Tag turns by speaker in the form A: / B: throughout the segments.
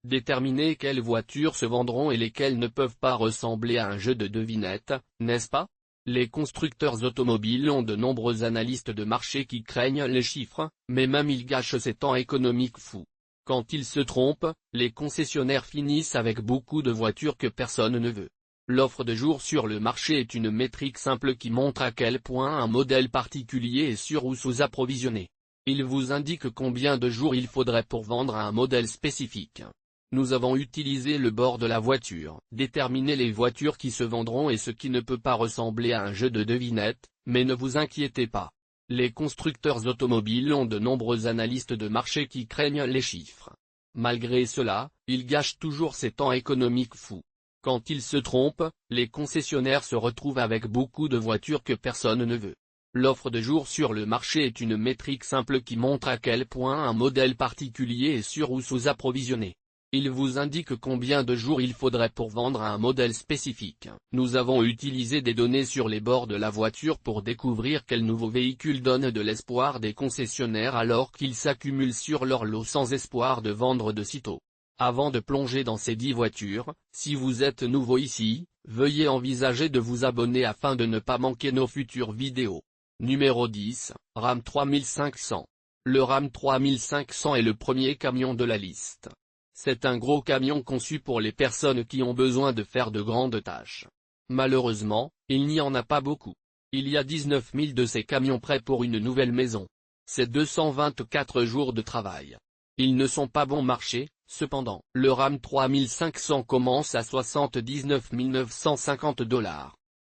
A: Déterminer quelles voitures se vendront et lesquelles ne peuvent pas ressembler à un jeu de devinettes, n'est-ce pas? Les constructeurs automobiles ont de nombreux analystes de marché qui craignent les chiffres, mais même ils gâchent ces temps économiques fous. Quand ils se trompent, les concessionnaires finissent avec beaucoup de voitures que personne ne veut. L'offre de jour sur le marché est une métrique simple qui montre à quel point un modèle particulier est sur ou sous-approvisionné. Il vous indique combien de jours il faudrait pour vendre un modèle spécifique. Nous avons utilisé le bord de la voiture, déterminé les voitures qui se vendront et ce qui ne peut pas ressembler à un jeu de devinettes, mais ne vous inquiétez pas. Les constructeurs automobiles ont de nombreux analystes de marché qui craignent les chiffres. Malgré cela, ils gâchent toujours ces temps économiques fous. Quand ils se trompent, les concessionnaires se retrouvent avec beaucoup de voitures que personne ne veut. L'offre de jour sur le marché est une métrique simple qui montre à quel point un modèle particulier est sur ou sous-approvisionné. Il vous indique combien de jours il faudrait pour vendre un modèle spécifique. Nous avons utilisé des données sur les bords de la voiture pour découvrir quels nouveaux véhicules donnent de l'espoir des concessionnaires alors qu'ils s'accumulent sur leur lot sans espoir de vendre de sitôt. Avant de plonger dans ces 10 voitures, si vous êtes nouveau ici, veuillez envisager de vous abonner afin de ne pas manquer nos futures vidéos. Numéro 10, Ram 3500. Le Ram 3500 est le premier camion de la liste. C'est un gros camion conçu pour les personnes qui ont besoin de faire de grandes tâches. Malheureusement, il n'y en a pas beaucoup. Il y a 19 000 de ces camions prêts pour une nouvelle maison. C'est 224 jours de travail. Ils ne sont pas bon marché, cependant. Le Ram 3500 commence à 79 950 $.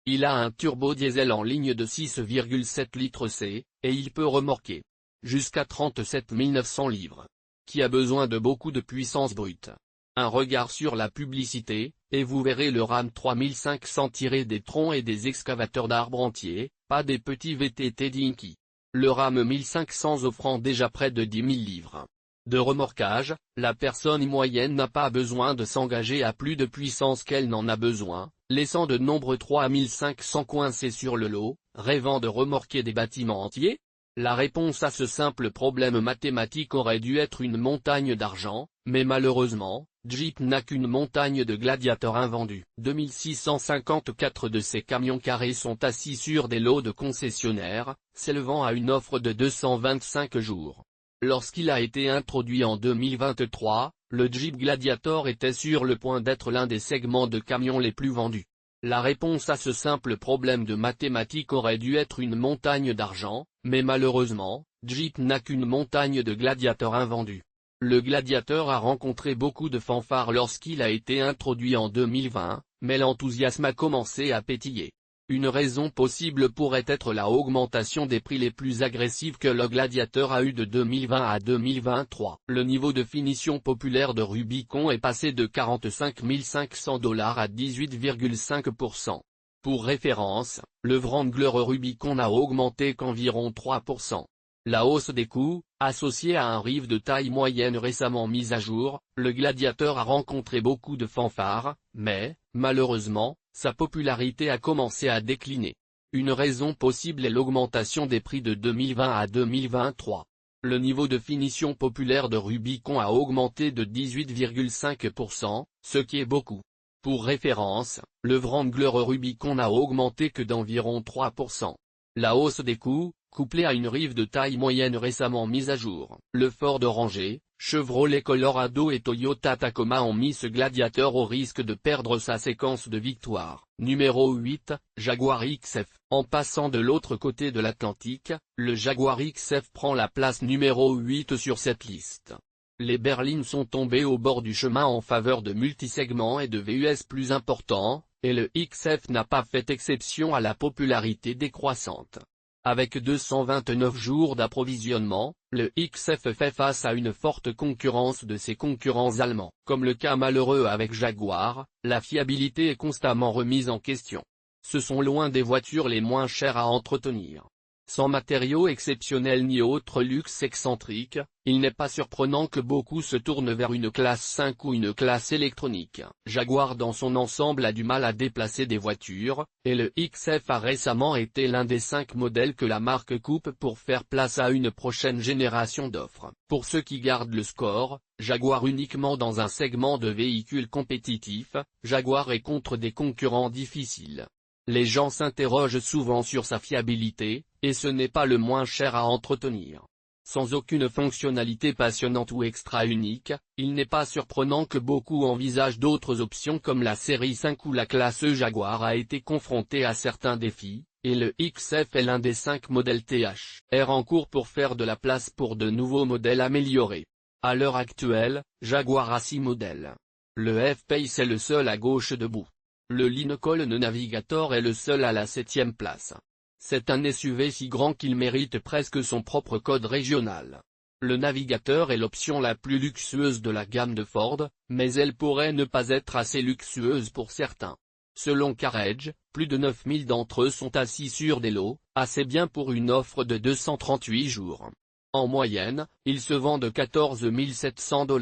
A: Il a un turbo diesel en ligne de 6,7 litres C, et il peut remorquer jusqu'à 37 900 livres. Qui a besoin de beaucoup de puissance brute. Un regard sur la publicité, et vous verrez le Ram 3500 tirer des troncs et des excavateurs d'arbres entiers, pas des petits VTT Dinky. Le Ram 1500 offrant déjà près de 10 000 livres de remorquage, la personne moyenne n'a pas besoin de s'engager à plus de puissance qu'elle n'en a besoin, laissant de nombreux 3500 coincés sur le lot, rêvant de remorquer des bâtiments entiers. La réponse à ce simple problème mathématique aurait dû être une montagne d'argent, mais malheureusement, Jeep n'a qu'une montagne de gladiateurs invendus. 2654 de ces camions carrés sont assis sur des lots de concessionnaires, s'élevant à une offre de 225 jours. Lorsqu'il a été introduit en 2023, le Jeep Gladiator était sur le point d'être l'un des segments de camions les plus vendus. La réponse à ce simple problème de mathématiques aurait dû être une montagne d'argent, mais malheureusement, Jeep n'a qu'une montagne de gladiateurs invendus. Le Gladiator a rencontré beaucoup de fanfares lorsqu'il a été introduit en 2020, mais l'enthousiasme a commencé à pétiller. Une raison possible pourrait être la augmentation des prix les plus agressifs que le Gladiator a eu de 2020 à 2023. Le niveau de finition populaire de Rubicon est passé de 45 500 $ à 18,5%. Pour référence, le Wrangler Rubicon n'a augmenté qu'environ 3%. La hausse des coûts, associée à un rive de taille moyenne récemment mis à jour, le Gladiator a rencontré beaucoup de fanfares, mais, malheureusement, sa popularité a commencé à décliner. Une raison possible est l'augmentation des prix de 2020 à 2023. Le niveau de finition populaire de Rubicon a augmenté de 18,5%, ce qui est beaucoup. Pour référence, le Wrangler Rubicon n'a augmenté que d'environ 3%. La hausse des coûts, couplée à une rive de taille moyenne récemment mise à jour. Le Ford Ranger, Chevrolet Colorado et Toyota Tacoma ont mis ce Gladiator au risque de perdre sa séquence de victoire. Numéro 8, Jaguar XF. En passant de l'autre côté de l'Atlantique, le Jaguar XF prend la place numéro 8 sur cette liste. Les berlines sont tombées au bord du chemin en faveur de multisegments et de VUS plus importants, et le XF n'a pas fait exception à la popularité décroissante. Avec 229 jours d'approvisionnement, le XF fait face à une forte concurrence de ses concurrents allemands. Comme le cas malheureux avec Jaguar, la fiabilité est constamment remise en question. Ce sont loin des voitures les moins chères à entretenir. Sans matériaux exceptionnels ni autre luxe excentrique, il n'est pas surprenant que beaucoup se tournent vers une classe 5 ou une classe électronique. Jaguar dans son ensemble a du mal à déplacer des voitures, et le XF a récemment été l'un des 5 modèles que la marque coupe pour faire place à une prochaine génération d'offres. Pour ceux qui gardent le score, Jaguar uniquement dans un segment de véhicules compétitifs, Jaguar est contre des concurrents difficiles. Les gens s'interrogent souvent sur sa fiabilité, et ce n'est pas le moins cher à entretenir. Sans aucune fonctionnalité passionnante ou extra unique, il n'est pas surprenant que beaucoup envisagent d'autres options comme la série 5 ou la classe E. Jaguar a été confronté à certains défis, et le XF est l'un des 5 modèles THR en cours pour faire de la place pour de nouveaux modèles améliorés. À l'heure actuelle, Jaguar a 6 modèles. Le F-Pace est le seul à gauche debout. Le Lincoln Navigator est le seul à la 7e place. C'est un SUV si grand qu'il mérite presque son propre code régional. Le Navigator est l'option la plus luxueuse de la gamme de Ford, mais elle pourrait ne pas être assez luxueuse pour certains. Selon Carriage, plus de 9000 d'entre eux sont assis sur des lots, assez bien pour une offre de 238 jours. En moyenne, ils se vendent 14 700 $.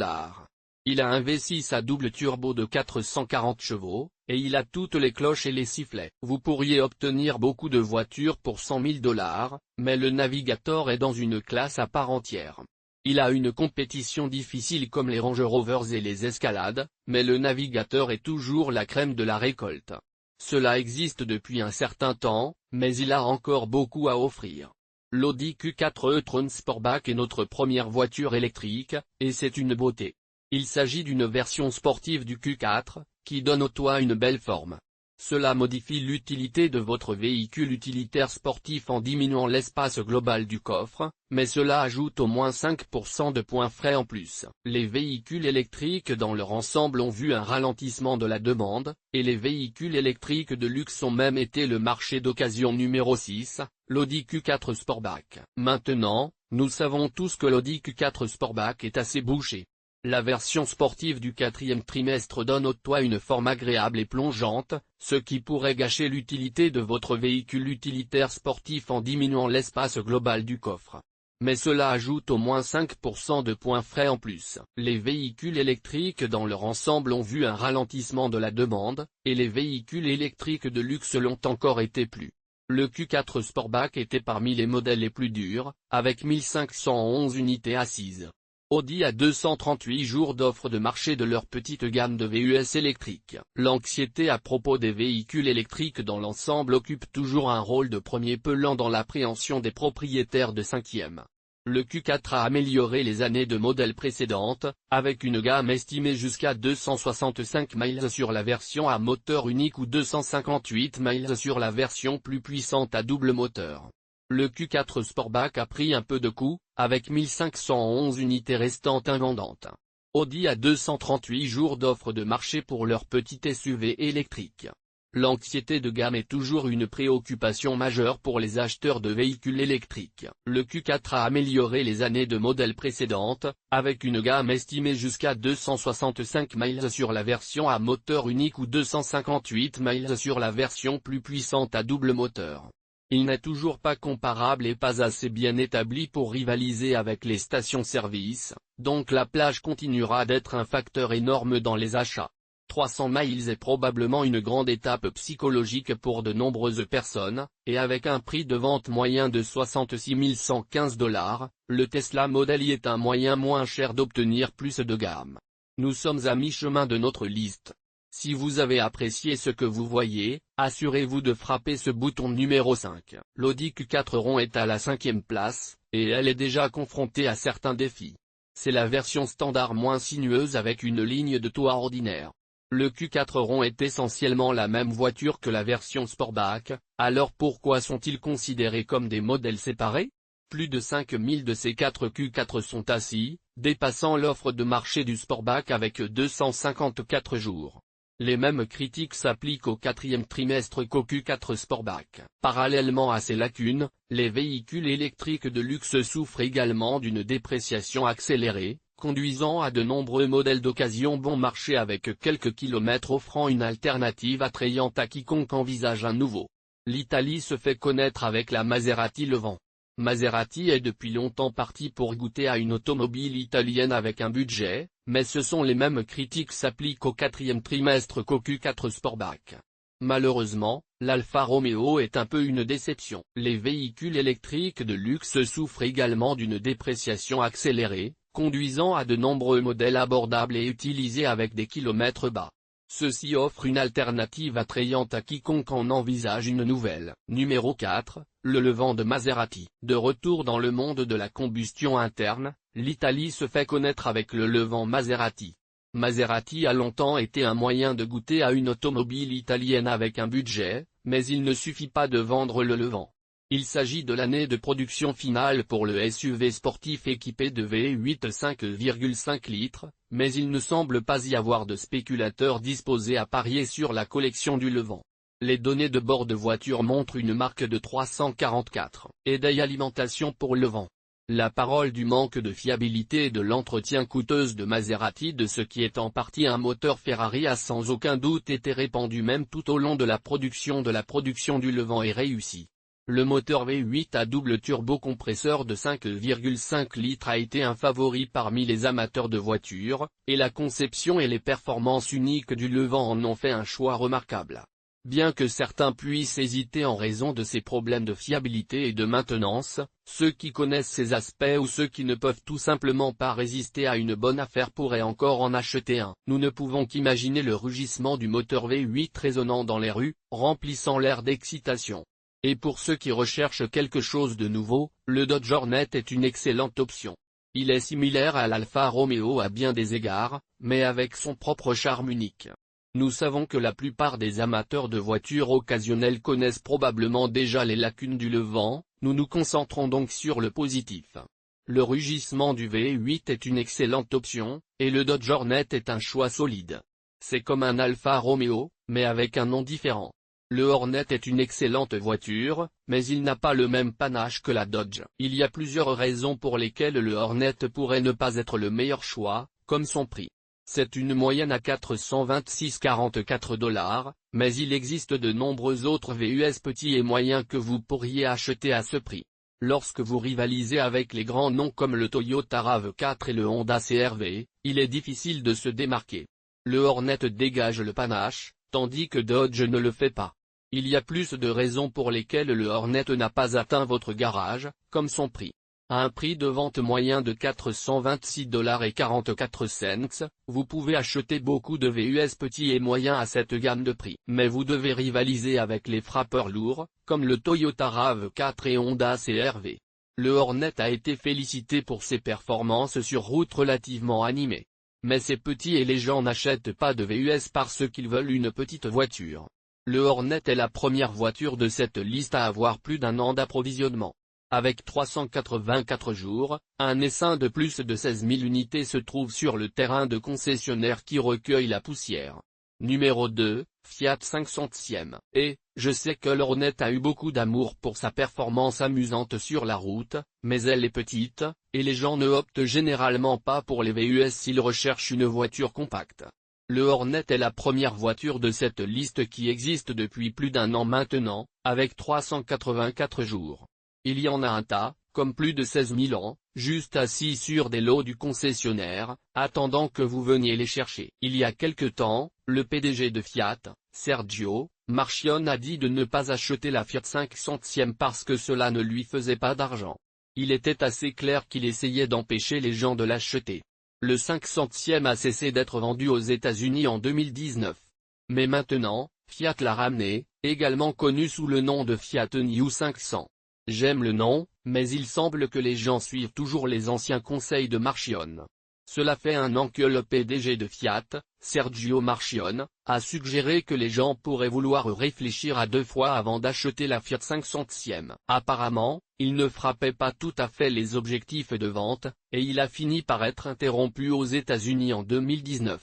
A: Il a un V6 à double turbo de 440 chevaux, et il a toutes les cloches et les sifflets. Vous pourriez obtenir beaucoup de voitures pour 100 000 $, mais le Navigator est dans une classe à part entière. Il a une compétition difficile comme les Range Rovers et les Escalade, mais le Navigator est toujours la crème de la récolte. Cela existe depuis un certain temps, mais il a encore beaucoup à offrir. L'Audi Q4 e-tron Sportback est notre première voiture électrique, et c'est une beauté. Il s'agit d'une version sportive du Q4, qui donne au toit une belle forme. Cela modifie l'utilité de votre véhicule utilitaire sportif en diminuant l'espace global du coffre, mais cela ajoute au moins 5% de points frais en plus. Les véhicules électriques dans leur ensemble ont vu un ralentissement de la demande, et les véhicules électriques de luxe ont même été le marché d'occasion numéro 6, l'Audi Q4 Sportback. Maintenant, nous savons tous que l'Audi Q4 Sportback est assez bouché. La version sportive du 4e trimestre donne au toit une forme agréable et plongeante, ce qui pourrait gâcher l'utilité de votre véhicule utilitaire sportif en diminuant l'espace global du coffre. Mais cela ajoute au moins 5% de points frais en plus. Les véhicules électriques dans leur ensemble ont vu un ralentissement de la demande, et les véhicules électriques de luxe l'ont encore été plus. Le Q4 Sportback était parmi les modèles les plus durs, avec 1511 unités assises. Audi a 238 jours d'offres de marché de leur petite gamme de VUS électriques. L'anxiété à propos des véhicules électriques dans l'ensemble occupe toujours un rôle de premier plan dans l'appréhension des propriétaires de 5e. Le Q4 a amélioré les années de modèles précédentes, avec une gamme estimée jusqu'à 265 miles sur la version à moteur unique ou 258 miles sur la version plus puissante à double moteur. Le Q4 Sportback a pris un peu de coup, avec 1511 unités restantes invendantes. Audi a 238 jours d'offres de marché pour leur petit SUV électrique. L'anxiété de gamme est toujours une préoccupation majeure pour les acheteurs de véhicules électriques. Le Q4 a amélioré les années de modèles précédentes, avec une gamme estimée jusqu'à 265 miles sur la version à moteur unique ou 258 miles sur la version plus puissante à double moteur. Il n'est toujours pas comparable et pas assez bien établi pour rivaliser avec les stations-service, donc la plage continuera d'être un facteur énorme dans les achats. 300 miles est probablement une grande étape psychologique pour de nombreuses personnes, et avec un prix de vente moyen de 66 115 $, le Tesla Model Y est un moyen moins cher d'obtenir plus de gamme. Nous sommes à mi-chemin de notre liste. Si vous avez apprécié ce que vous voyez, assurez-vous de frapper ce bouton numéro 5. L'Audi Q4 rond est à la 5e place, et elle est déjà confrontée à certains défis. C'est la version standard moins sinueuse avec une ligne de toit ordinaire. Le Q4 rond est essentiellement la même voiture que la version Sportback, alors pourquoi sont-ils considérés comme des modèles séparés? Plus de 5000 de ces 4 Q4 sont assis, dépassant l'offre de marché du Sportback avec 254 jours. Les mêmes critiques s'appliquent au 4e trimestre qu'au Q4 Sportback. Parallèlement à ces lacunes, les véhicules électriques de luxe souffrent également d'une dépréciation accélérée, conduisant à de nombreux modèles d'occasion bon marché avec quelques kilomètres offrant une alternative attrayante à quiconque envisage un nouveau. L'Italie se fait connaître avec la Maserati Levant. Maserati est depuis longtemps parti pour goûter à une automobile italienne avec un budget, mais ce sont les mêmes critiques s'appliquent au quatrième trimestre qu'au Q4 Sportback. Malheureusement, l'Alfa Romeo est un peu une déception. Les véhicules électriques de luxe souffrent également d'une dépréciation accélérée, conduisant à de nombreux modèles abordables et utilisés avec des kilomètres bas. Ceci offre une alternative attrayante à quiconque en envisage une nouvelle. Numéro 4, le Levant de Maserati. De retour dans le monde de la combustion interne, l'Italie se fait connaître avec le Levant Maserati. Maserati a longtemps été un moyen de goûter à une automobile italienne avec un budget, mais il ne suffit pas de vendre le Levant. Il s'agit de l'année de production finale pour le SUV sportif équipé de V8 5,5 litres, mais il ne semble pas y avoir de spéculateurs disposés à parier sur la collection du Levant. Les données de bord de voiture montrent une marque de 344 et d'alimentation pour Levant. La parole du manque de fiabilité et de l'entretien coûteuse de Maserati de ce qui est en partie un moteur Ferrari a sans aucun doute été répandu même tout au long de la production du Levant est réussie. Le moteur V8 à double turbocompresseur de 5,5 litres a été un favori parmi les amateurs de voitures, et la conception et les performances uniques du Levant en ont fait un choix remarquable. Bien que certains puissent hésiter en raison de ses problèmes de fiabilité et de maintenance, ceux qui connaissent ces aspects ou ceux qui ne peuvent tout simplement pas résister à une bonne affaire pourraient encore en acheter un. Nous ne pouvons qu'imaginer le rugissement du moteur V8 résonnant dans les rues, remplissant l'air d'excitation. Et pour ceux qui recherchent quelque chose de nouveau, le Dodge Hornet est une excellente option. Il est similaire à l'Alfa Romeo à bien des égards, mais avec son propre charme unique. Nous savons que la plupart des amateurs de voitures occasionnelles connaissent probablement déjà les lacunes du Levant, nous nous concentrons donc sur le positif. Le rugissement du V8 est une excellente option, et le Dodge Hornet est un choix solide. C'est comme un Alfa Romeo, mais avec un nom différent. Le Hornet est une excellente voiture, mais il n'a pas le même panache que la Dodge. Il y a plusieurs raisons pour lesquelles le Hornet pourrait ne pas être le meilleur choix, comme son prix. C'est une moyenne à 426,44 $, mais il existe de nombreux autres VUS petits et moyens que vous pourriez acheter à ce prix. Lorsque vous rivalisez avec les grands noms comme le Toyota RAV4 et le Honda CR-V, il est difficile de se démarquer. Le Hornet dégage le panache, tandis que Dodge ne le fait pas. Il y a plus de raisons pour lesquelles le Hornet n'a pas atteint votre garage, comme son prix. À un prix de vente moyen de 426,44 $, vous pouvez acheter beaucoup de VUS petits et moyens à cette gamme de prix. Mais vous devez rivaliser avec les frappeurs lourds, comme le Toyota RAV4 et Honda CR-V. Le Hornet a été félicité pour ses performances sur route relativement animées. Mais c'est petit et les gens n'achètent pas de VUS parce qu'ils veulent une petite voiture. Le Hornet est la première voiture de cette liste à avoir plus d'un an d'approvisionnement. Avec 384 jours, un essaim de plus de 16 000 unités se trouve sur le terrain de concessionnaires qui recueillent la poussière. Numéro 2, Fiat 500e. Et, je sais que l'Hornet a eu beaucoup d'amour pour sa performance amusante sur la route, mais elle est petite, et les gens ne optent généralement pas pour les VUS s'ils recherchent une voiture compacte. Le Hornet est la première voiture de cette liste qui existe depuis plus d'un an maintenant, avec 384 jours. Il y en a un tas, comme plus de 16 000 ans, juste assis sur des lots du concessionnaire, attendant que vous veniez les chercher. Il y a quelque temps, le PDG de Fiat, Sergio Marchionne a dit de ne pas acheter la Fiat 500e parce que cela ne lui faisait pas d'argent. Il était assez clair qu'il essayait d'empêcher les gens de l'acheter. Le 500e a cessé d'être vendu aux États-Unis en 2019. Mais maintenant, Fiat l'a ramené, également connu sous le nom de Fiat New 500. J'aime le nom, mais il semble que les gens suivent toujours les anciens conseils de Marchionne. Cela fait un an que le PDG de Fiat, Sergio Marchionne, a suggéré que les gens pourraient vouloir réfléchir à deux fois avant d'acheter la Fiat 500e. Apparemment, il ne frappait pas tout à fait les objectifs de vente, et il a fini par être interrompu aux États-Unis en 2019.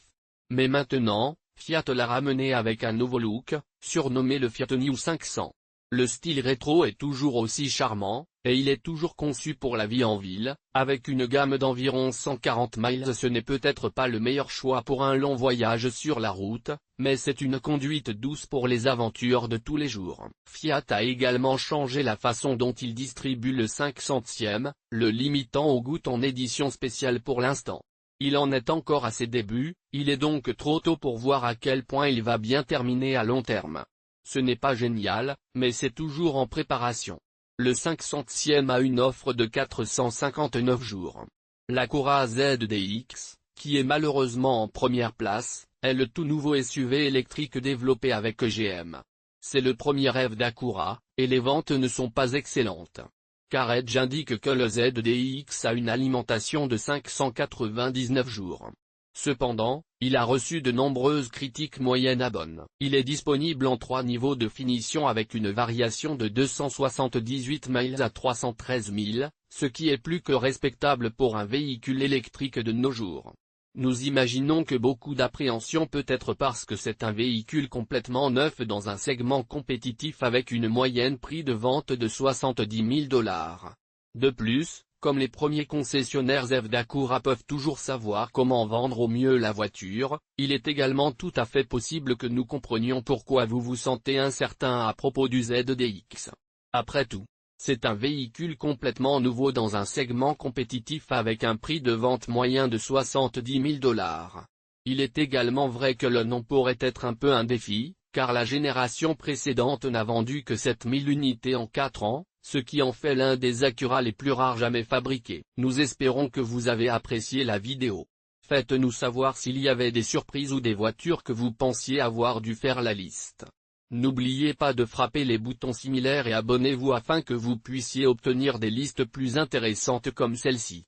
A: Mais maintenant, Fiat l'a ramené avec un nouveau look, surnommé le Fiat New 500. Le style rétro est toujours aussi charmant, et il est toujours conçu pour la vie en ville, avec une gamme d'environ 140 miles. Ce n'est peut-être pas le meilleur choix pour un long voyage sur la route, mais c'est une conduite douce pour les aventures de tous les jours. Fiat a également changé la façon dont il distribue le 500e, le limitant aux gouttes en édition spéciale pour l'instant. Il en est encore à ses débuts, il est donc trop tôt pour voir à quel point il va bien terminer à long terme. Ce n'est pas génial, mais c'est toujours en préparation. Le 500e a une offre de 459 jours. L'Acura ZDX, qui est malheureusement en première place, est le tout nouveau SUV électrique développé avec GM. C'est le premier rêve d'Acura, et les ventes ne sont pas excellentes. Carriage indique que le ZDX a une alimentation de 599 jours. Cependant, il a reçu de nombreuses critiques moyennes à bonnes. Il est disponible en 3 niveaux de finition avec une variation de 278 miles à 313 000, ce qui est plus que respectable pour un véhicule électrique de nos jours. Nous imaginons que beaucoup d'appréhension peut être parce que c'est un véhicule complètement neuf dans un segment compétitif avec une moyenne prix de vente de 70 000 $. De plus, comme les premiers concessionnaires d'Acura peuvent toujours savoir comment vendre au mieux la voiture, il est également tout à fait possible que nous comprenions pourquoi vous vous sentez incertain à propos du ZDX. Après tout, c'est un véhicule complètement nouveau dans un segment compétitif avec un prix de vente moyen de 70 000 $. Il est également vrai que le nom pourrait être un peu un défi, car la génération précédente n'a vendu que 7000 unités en 4 ans, ce qui en fait l'un des Acura les plus rares jamais fabriqués. Nous espérons que vous avez apprécié la vidéo. Faites-nous savoir s'il y avait des surprises ou des voitures que vous pensiez avoir dû faire la liste. N'oubliez pas de frapper les boutons similaires et abonnez-vous afin que vous puissiez obtenir des listes plus intéressantes comme celle-ci.